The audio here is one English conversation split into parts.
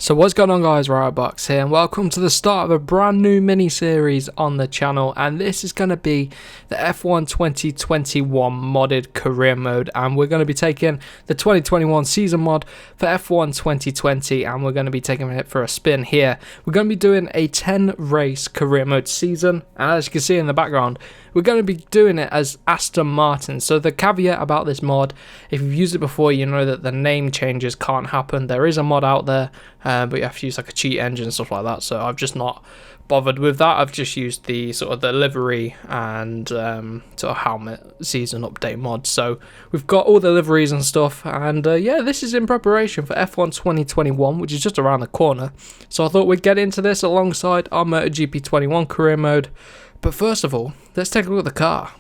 So what's going on, guys? Riotbox here, and welcome to the start of a brand new mini-series on the channel, and this is going to be the F1 2021 modded career mode, and we're going to be taking the 2021 season mod for F1 2020, and we're going to be taking it for a spin here. We're going to be doing a 10 race career mode season, and as you can see in the background, we're going to be doing it as Aston Martin. So the caveat about this mod, if you've used it before, you know that the name changes can't happen. There is a mod out there, but you have to use like a cheat engine and stuff like that. So I've just not bothered with that. I've just used the sort of the livery and sort of helmet season update mod. So we've got all the liveries and stuff, and yeah, this is in preparation for F1 2021, which is just around the corner. So I thought we'd get into this alongside our MotoGP 21 career mode. But first of all, let's take a look at the car.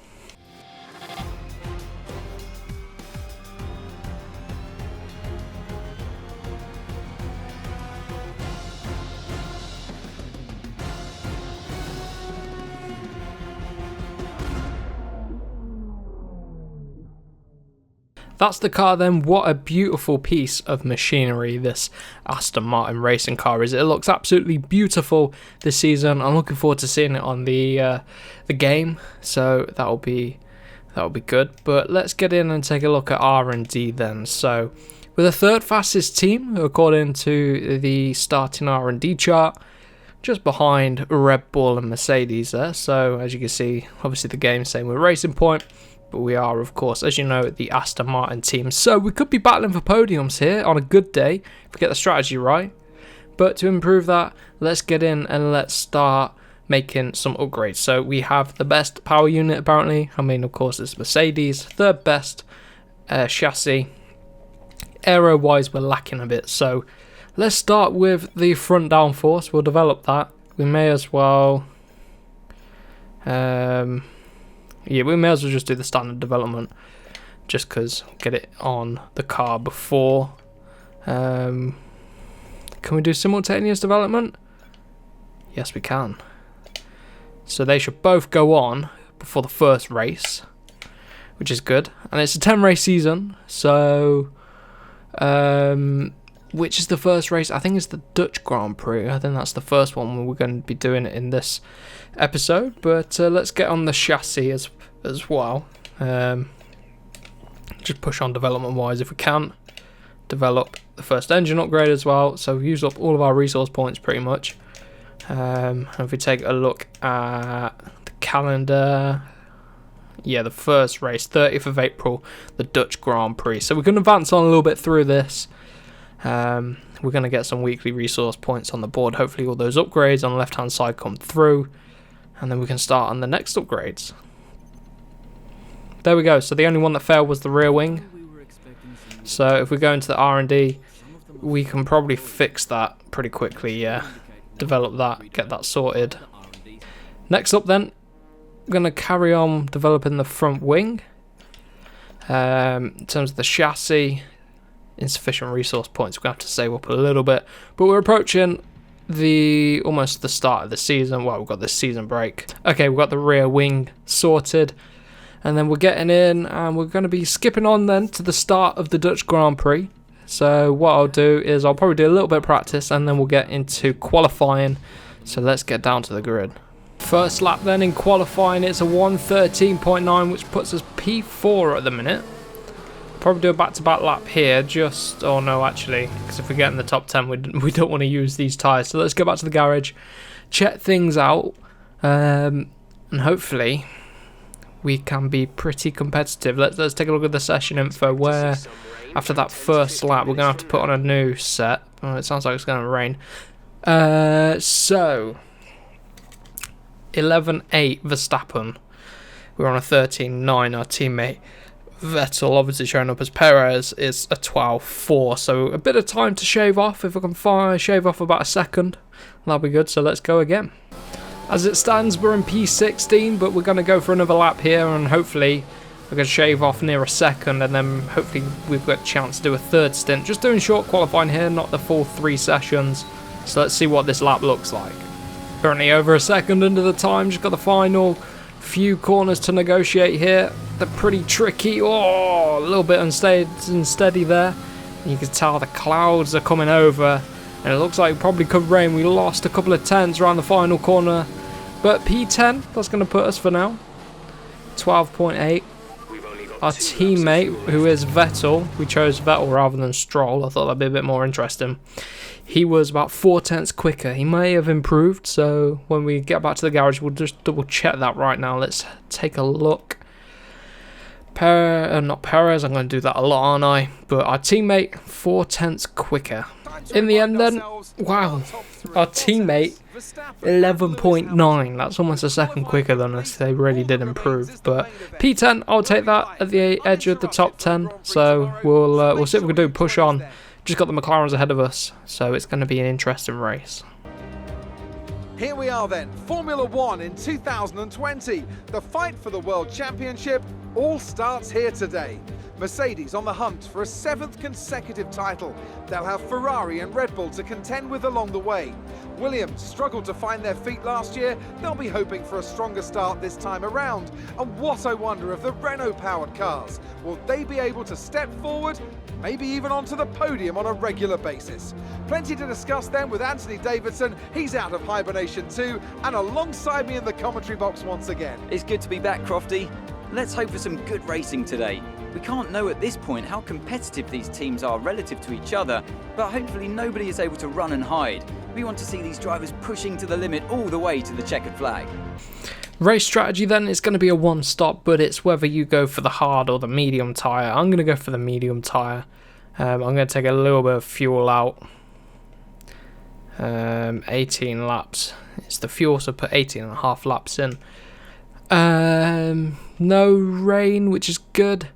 That's the car then. What a beautiful piece of machinery this Aston Martin racing car is. It looks absolutely beautiful this season. I'm looking forward to seeing it on the game, so that'll be good. But let's get in and take a look at R&D then. So we're the third fastest team according to the starting R&D chart, just behind Red Bull and Mercedes there. So as you can see, obviously the game's saying we're Racing Point, but we are, of course, as you know, the Aston Martin team. So we could be battling for podiums here on a good day if we get the strategy right. But to improve that, let's get in and let's start making some upgrades. So we have the best power unit apparently. I mean, of course, it's Mercedes. Third best chassis. Aero-wise, we're lacking a bit. So let's start with the front downforce. We'll develop that. We may as well... yeah, we may as well just do the standard development, just because get it on the car before. Can we do simultaneous development? Yes, we can. So they should both go on before the first race, which is good. And it's a 10 race season, so which is the first race? I think it's the Dutch Grand Prix. I think that's the first one where we're going to be doing it in this episode. But let's get on the chassis as well. Just push on development wise if we can. Develop the first engine upgrade as well. So we've used up all of our resource points pretty much. And if we take a look at the calendar, yeah, the first race, 30th of April, the Dutch Grand Prix. So we can advance on a little bit through this. We're going to get some weekly resource points on the board. Hopefully all those upgrades on the left hand side come through, and then we can start on the next upgrades. There we go. So the only one that failed was the rear wing. So if we go into the R&D, we can probably fix that pretty quickly. Yeah, develop that, get that sorted. Next up then, we're going to carry on developing the front wing. In terms of the chassis, insufficient resource points, we're going to have to save up a little bit, but we're approaching almost the start of the season. Well, we've got this season break. Okay, we've got the rear wing sorted, and then we're getting in and we're going to be skipping on then to the start of the Dutch Grand Prix. So what I'll do is I'll probably do a little bit of practice and then we'll get into qualifying. So let's get down to the grid. First lap then in qualifying, it's a 1:13.9, which puts us P4 at the minute. Probably do a back-to-back lap here, just... Oh, no, actually, because if we get in the top 10, we don't want to use these tyres. So let's go back to the garage, check things out, and hopefully we can be pretty competitive. Let's take a look at the session info, where after that first lap, we're going to have to put on a new set. Oh, it sounds like it's going to rain. So, 11.8 Verstappen. We're on a 13.9, our teammate Vettel, obviously showing up as Perez, is a 12.4, so a bit of time to shave off. If I can shave off about a second, that'll be good. So let's go again. As it stands, we're in P16, but we're going to go for another lap here, and hopefully we're going to shave off near a second, and then hopefully we've got a chance to do a third stint. Just doing short qualifying here, not the full 3 sessions. So let's see what this lap looks like. Currently over a second into the time, just got the final few corners to negotiate here. They're pretty tricky. Oh, a little bit unsteady there. You can tell the clouds are coming over And it looks like it probably could rain. We lost a couple of tenths around the final corner. But P10, that's going to put us for now. 12.8. Our teammate, who is Vettel, we chose Vettel rather than Stroll. I thought that'd be a bit more interesting. He was about 4 tenths quicker. He may have improved, so when we get back to the garage, we'll just double check that right now. Let's take a look. Not Perez, I'm going to do that a lot, aren't I? But our teammate, 4 tenths quicker. In the end then, wow, our teammate, 11.9. That's almost a second quicker than us. They really did improve. But P10, I'll take that at the edge of the top 10. So we'll see what we can do. Push on. Just got the McLarens ahead of us, so it's going to be an interesting race. Here we are then, Formula One in 2020. The fight for the World Championship all starts here today. Mercedes on the hunt for a 7th consecutive title. They'll have Ferrari and Red Bull to contend with along the way. Williams struggled to find their feet last year. They'll be hoping for a stronger start this time around. And what I wonder of the Renault-powered cars. Will they be able to step forward? Maybe even onto the podium on a regular basis. Plenty to discuss then with Anthony Davidson. He's out of hibernation too, and alongside me in the commentary box once again. It's good to be back, Crofty. Let's hope for some good racing today. We can't know at this point how competitive these teams are relative to each other, but hopefully nobody is able to run and hide. We want to see these drivers pushing to the limit all the way to the checkered flag. Race strategy then is going to be a one-stop, but it's whether you go for the hard or the medium tyre. I'm going to go for the medium tyre. I'm going to take a little bit of fuel out. 18 laps. It's the fuel, so put 18.5 laps in. No rain, which is good.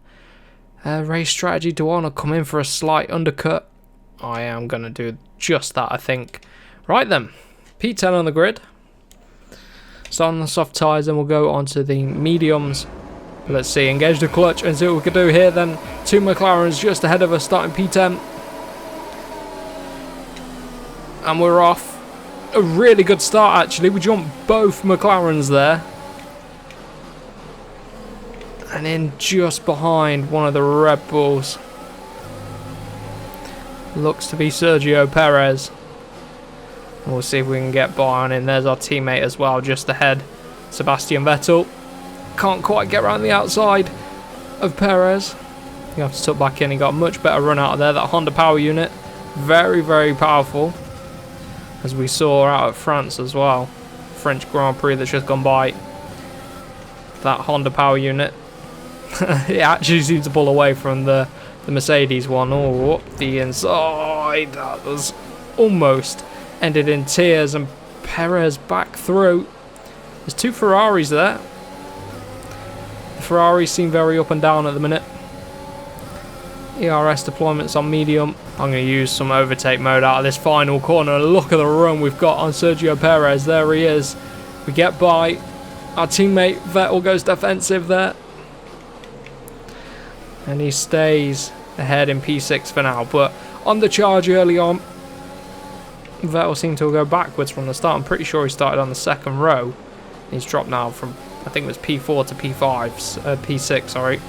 Race strategy, do I want to come in for a slight undercut? I am going to do just that, I think. Right then, P10 on the grid. Start on the soft tyres, then we'll go on to the mediums. Let's see, engage the clutch and see what we can do here then. 2 McLarens just ahead of us, starting P10. And we're off. A really good start, actually. We jumped both McLarens there. And in just behind one of the Red Bulls. Looks to be Sergio Perez. We'll see if we can get by on him. There's our teammate as well, just ahead. Sebastian Vettel. Can't quite get around the outside of Perez. You have to tuck back in. He got a much better run out of there. That Honda power unit. Very, very powerful. As we saw out at France as well. French Grand Prix that's just gone by. That Honda power unit. It actually seems to pull away from the Mercedes one. Oh, up the inside. That was almost ended in tears, and Perez back through. There's 2 Ferraris there. The Ferraris seem very up and down at the minute. ERS deployments on medium. I'm going to use some overtake mode out of this final corner. Look at the run we've got on Sergio Perez. There he is. We get by. Our teammate Vettel goes defensive there. And he stays ahead in P6 for now. But on the charge early on, Vettel seemed to go backwards from the start. I'm pretty sure he started on the second row. He's dropped now from, I think it was P4 to P6, sorry.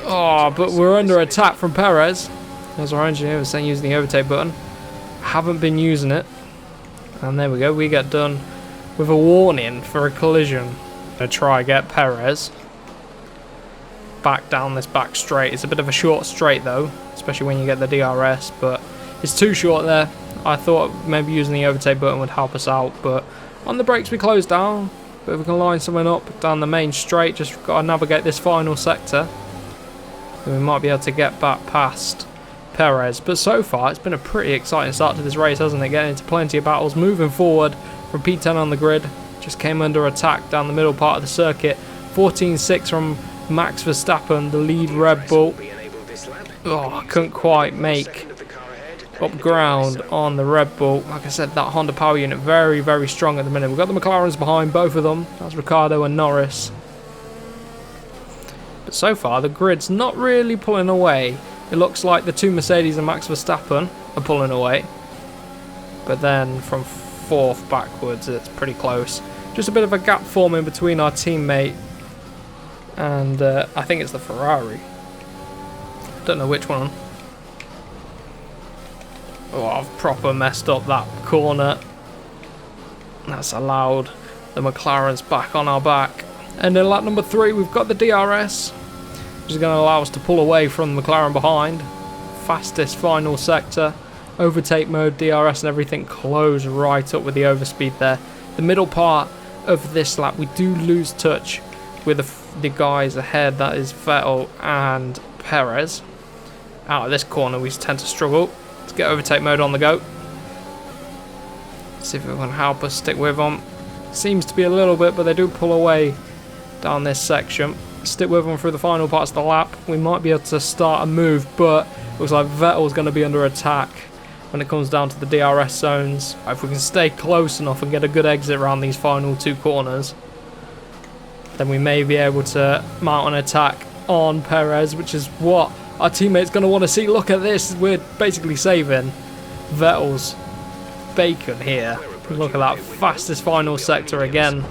Oh, but we're under attack from Perez. As our engineer was saying, using the overtake button. Haven't been using it. And there we go. We get done with a warning for a collision. Gonna try get Perez back down this back straight. It's a bit of a short straight though, especially when you get the DRS, but it's too short there. I thought maybe using the overtake button would help us out, but on the brakes we close down. But if we can line something up down the main straight, just got to navigate this final sector, then we might be able to get back past Perez. But so far it's been a pretty exciting start to this race, hasn't it? Getting into plenty of battles, moving forward from P10 on the grid. Just came under attack down the middle part of the circuit. 14.6 from Max Verstappen, the lead Red Bull. Oh, I couldn't quite make up ground on the Red Bull. Like I said, that Honda power unit very, very strong at the minute. We've got the McLarens behind, both of them. That's Ricciardo and Norris. But so far, the grid's not really pulling away. It looks like the 2 Mercedes and Max Verstappen are pulling away. But then from 4th backwards, it's pretty close. Just a bit of a gap forming between our teammate and I think it's the Ferrari. Don't know which one. Oh, I've proper messed up that corner. That's allowed the McLarens back on our back. And in lap number 3, we've got the DRS, which is going to allow us to pull away from the McLaren behind. Fastest final sector. Overtake mode, DRS and everything close right up with the overspeed there. The middle part of this lap, we do lose touch with the guys ahead. That is Vettel and Perez. Out of this corner, we tend to struggle. Let's get overtake mode on the go. See if it can help us stick with them. Seems to be a little bit, but they do pull away down this section. Stick with them through the final parts of the lap. We might be able to start a move, but it looks like Vettel's going to be under attack when it comes down to the DRS zones. If we can stay close enough and get a good exit around these final 2 corners, then we may be able to mount an attack on Perez, which is what our teammate's going to want to see. Look at this. We're basically saving Vettel's bacon here. Look at that fastest final sector again.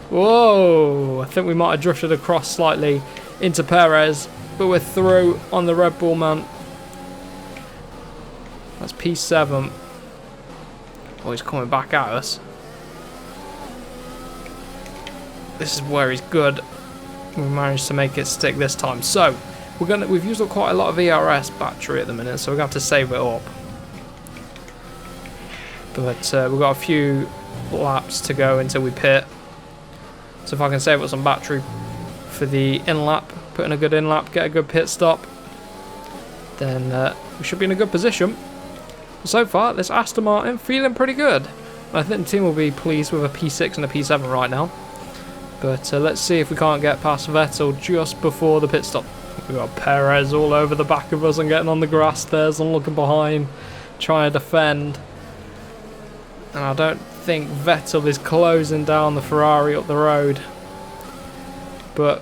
Whoa, I think we might have drifted across slightly into Perez, but we're through on the Red Bull, man. That's P7. Oh, he's coming back at us. This is where he's good. We managed to make it stick this time. So we've used up quite a lot of ERS battery at the minute, so we're going to have to save it up. But we've got a few laps to go until we pit. So if I can save up some battery for the in-lap, put in a good in-lap, get a good pit stop, then we should be in a good position. So far, this Aston Martin feeling pretty good. I think the team will be pleased with a P6 and a P7 right now. But let's see if we can't get past Vettel just before the pit stop. We've got Perez all over the back of us and getting on the grass there, and looking behind, trying to defend. And I don't think Vettel is closing down the Ferrari up the road. But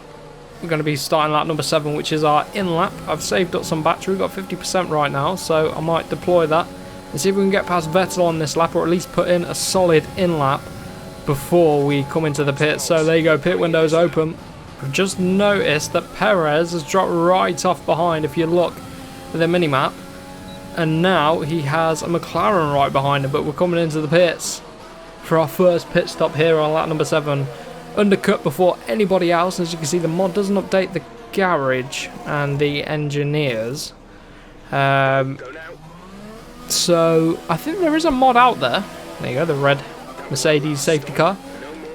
we're going to be starting lap number 7, which is our in-lap. I've saved up some battery, we've got 50% right now, so I might deploy that and see if we can get past Vettel on this lap, or at least put in a solid in-lap before we come into the pit. So there you go, pit window's open. I've just noticed that Perez has dropped right off behind if you look at the mini-map. And now he has a McLaren right behind him, but we're coming into the pits for our first pit stop here on lap number 7. Undercut before anybody else. As you can see, the mod doesn't update the garage and the engineers. So I think there is a mod out there. There you go, the red Mercedes safety car.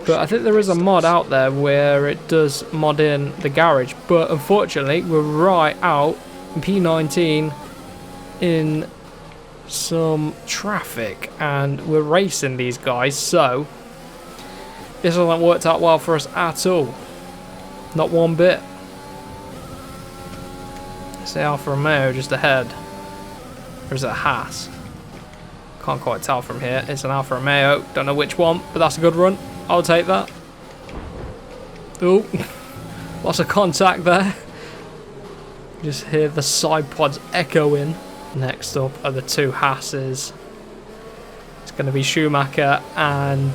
But I think there is a mod out there where it does mod in the garage. But unfortunately, we're right out in P19 in some traffic, and we're racing these guys, so this hasn't worked out well for us at all. Not one bit. It's the Alfa Romeo just ahead. Or is it a Haas? Can't quite tell from here. It's an Alfa Romeo. Don't know which one, but that's a good run. I'll take that. Ooh. Lots of contact there. Just hear the side pods echoing. Next up are the 2 Haas's. It's going to be Schumacher and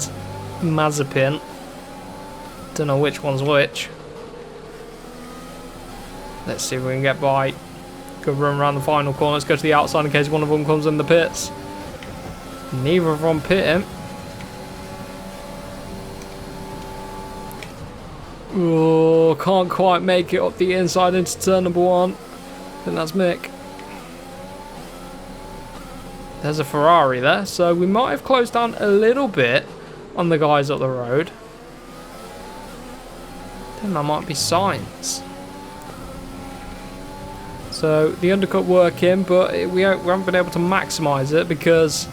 Mazepin. Don't know which one's which. Let's see if we can get by. Good run around the final corner. Let's go to the outside in case one of them comes in the pits. Neither of them pitting. Oh, can't quite make it up the inside into turn number 1. I think that's Mick. There's a Ferrari there, so we might have closed down a little bit on the guys up the road. Then that might be Sainz. So the undercut working, but we haven't been able to maximise it because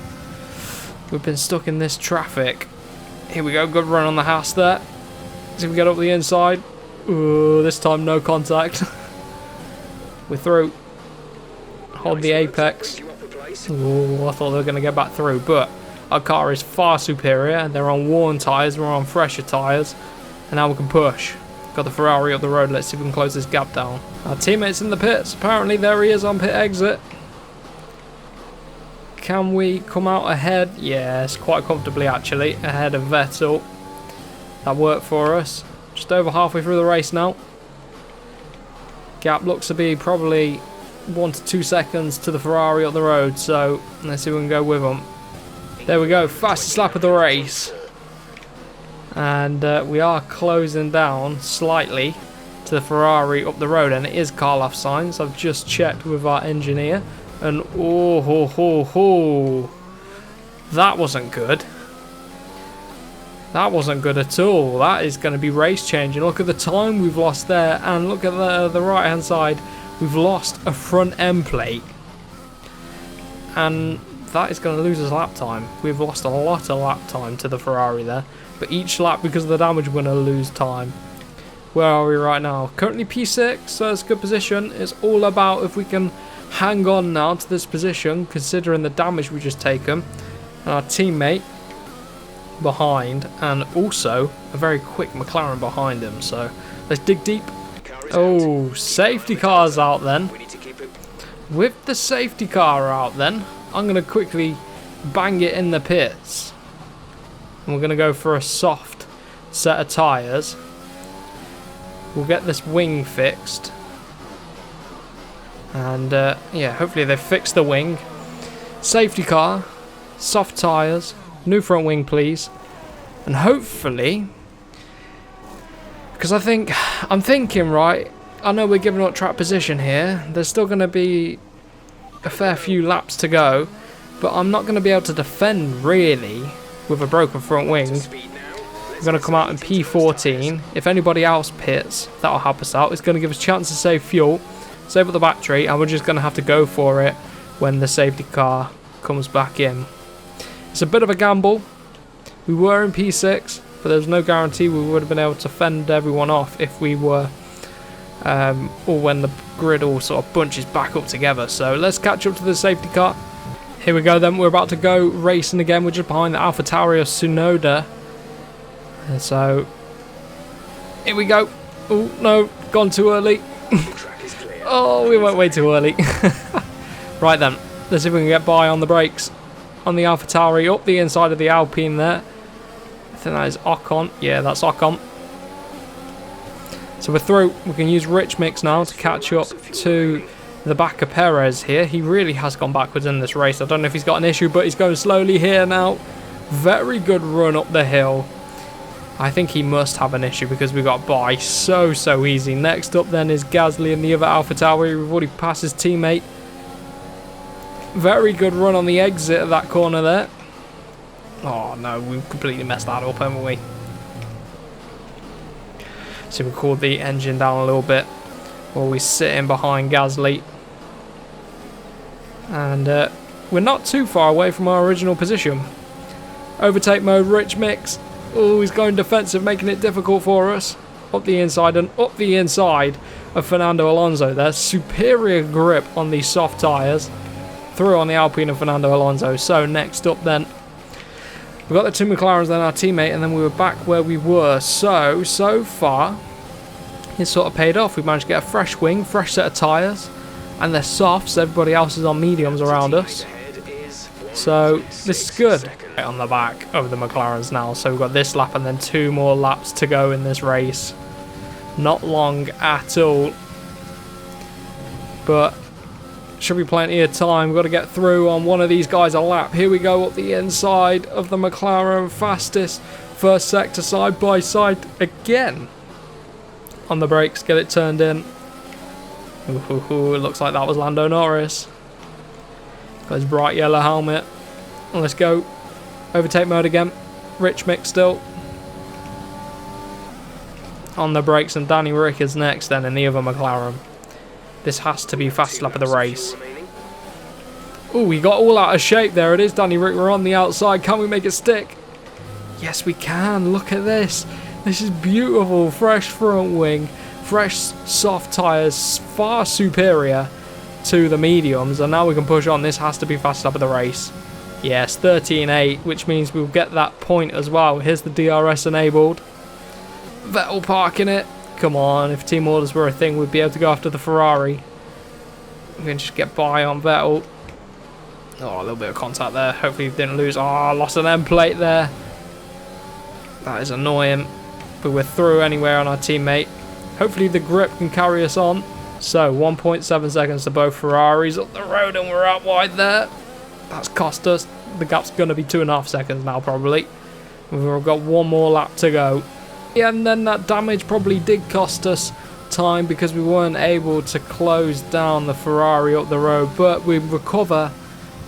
we've been stuck in this traffic. Here we go, good run on the Haas there. See if we get up the inside. Ooh, this time no contact. We're through. Hold the apex. Ooh, I thought they were going to get back through, but our car is far superior. They're on worn tyres, we're on fresher tyres, and now we can push. Got the Ferrari up the road. Let's see if we can close this gap down. Our teammate's in the pits. Apparently there he is on pit exit. Can we come out ahead? Yes, quite comfortably actually, ahead of Vettel. That worked for us. Just over halfway through the race now. Gap looks to be probably 1 to 2 seconds to the Ferrari up the road, so let's see if we can go with them. There we go, fastest lap of the race. And we are closing down slightly to the Ferrari up the road, and it is car lap signs. I've just checked with our engineer, and oh ho ho ho, that wasn't good. That wasn't good at all. That is going to be race changing. Look at the time we've lost there, and look at the right hand side. We've lost a front end plate, and that is going to lose us lap time. We've lost a lot of lap time to the Ferrari there, but each lap, because of the damage, we're going to lose time. Where are we right now? Currently P6, so it's a good position. It's all about if we can hang on now to this position, considering the damage we just taken. And our teammate behind, and also a very quick McLaren behind him. So let's dig deep. Oh, safety car's out then. With the safety car out then, I'm going to quickly bang it in the pits. And we're going to go for a soft set of tyres. We'll get this wing fixed. And yeah, hopefully they fix the wing. Safety car, soft tyres, new front wing please. And hopefully, because I'm thinking, right, I know we're giving up track position here. There's still going to be a fair few laps to go, but I'm not going to be able to defend really with a broken front wing. We're going to come out in P14. If anybody else pits, that'll help us out. It's going to give us a chance to save fuel, save up the battery, and we're just going to have to go for it when the safety car comes back in. It's a bit of a gamble. We were in P6, but there's no guarantee we would have been able to fend everyone off if we were, or when the grid all sort of bunches back up together. So let's catch up to the safety car. Here we go then, we're about to go racing again. We're just behind the AlphaTauri of Tsunoda. And so, here we go. Oh no, gone too early. Oh, we went way too early. Right then, let's see if we can get by on the brakes. On the AlphaTauri, up the inside of the Alpine there. I think that is Ocon. Yeah, that's Ocon. So we're through. We can use Rich Mix now to catch up to the back of Perez here. He really has gone backwards in this race. I don't know if he's got an issue, but he's going slowly here now. Very good run up the hill. I think he must have an issue because we got by so easy. Next up then is Gasly and the other AlphaTauri. We've already passed his teammate. Very good run on the exit of that corner there. Oh no, we've completely messed that up, haven't we? So we cooled the engine down a little bit while we sit in behind Gasly. And we're not too far away from our original position. Overtake mode, Rich Mix. Oh, he's going defensive, making it difficult for us. Up the inside and up the inside of Fernando Alonso there. Superior grip on these soft tyres. Through on the Alpine of Fernando Alonso. So next up then, we've got the two McLarens, then our teammate, and then we were back where we were. So far, it's sort of paid off. We've managed to get a fresh wing, fresh set of tyres, and they're softs. Everybody else is on mediums around us. So this is good. Right on the back of the McLarens now. So we've got this lap and then 2 more laps to go in this race. Not long at all. But should be plenty of time. We've got to get through on one of these guys a lap. Here we go up the inside of the McLaren. Fastest first sector side by side again. On the brakes, get it turned in. Ooh, it looks like that was Lando Norris. Got his bright yellow helmet. Let's go. Overtake mode again. Rich Mix still. On the brakes, and Danny Rick is next then in the other McLaren. This has to be fast lap of the race. Oh, we got all out of shape there. It is Danny Rick. We're on the outside. Can we make it stick? Yes, we can. Look at this. This is beautiful. Fresh front wing. Fresh soft tyres. Far superior to the mediums. And now we can push on. This has to be fast lap of the race. Yes, 13.8, which means we'll get that point as well. Here's the DRS enabled. Vettel parking it. Come on, if team orders were a thing, we'd be able to go after the Ferrari. We can just get by on Vettel. Oh, a little bit of contact there. Hopefully we didn't lose. Oh, lost an end plate there. That is annoying. But we're through anyway on our teammate. Hopefully the grip can carry us on. So 1.7 seconds to both Ferraris up the road, and we're out wide there. That's cost us. The gap's going to be 2.5 seconds now probably. We've got one more lap to go. Yeah, and then that damage probably did cost us time because we weren't able to close down the Ferrari up the road, but we recover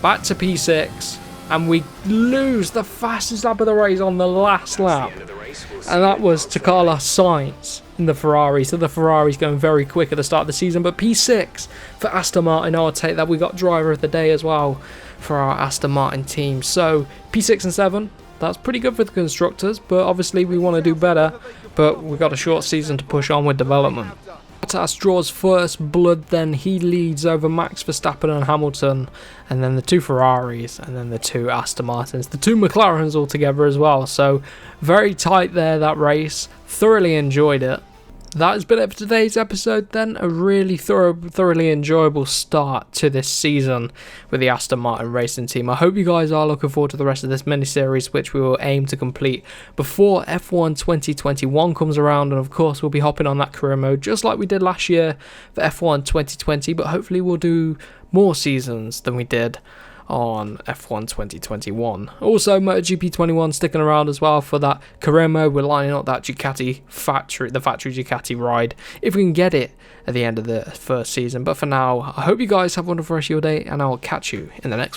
back to P6 and we lose the fastest lap of the race on the last lap, and that was to Carlos Sainz in the Ferrari. So the Ferrari's going very quick at the start of the season, but P6 for Aston Martin. I'll take that. We got driver of the day as well for our Aston Martin team. So P6 and 7, that's pretty good for the constructors, but obviously we want to do better, but we've got a short season to push on with development. Bottas draws first blood, then he leads over Max Verstappen and Hamilton, and then the 2 Ferraris, and then the 2 Aston Martins, the 2 McLarens all together as well. So very tight there, that race. Thoroughly enjoyed it. That has been it for today's episode then. A really thoroughly enjoyable start to this season with the Aston Martin racing team. I hope you guys are looking forward to the rest of this mini-series, which we will aim to complete before F1 2021 comes around. And of course, we'll be hopping on that career mode just like we did last year for F1 2020. But hopefully we'll do more seasons than we did on F1 2021. Also, MotoGP 21 sticking around as well for that career mode. We're lining up that Ducati factory, the factory Ducati ride, if we can get it at the end of the first season. But for now, I hope you guys have a wonderful rest of your day, and I will catch you in the next one.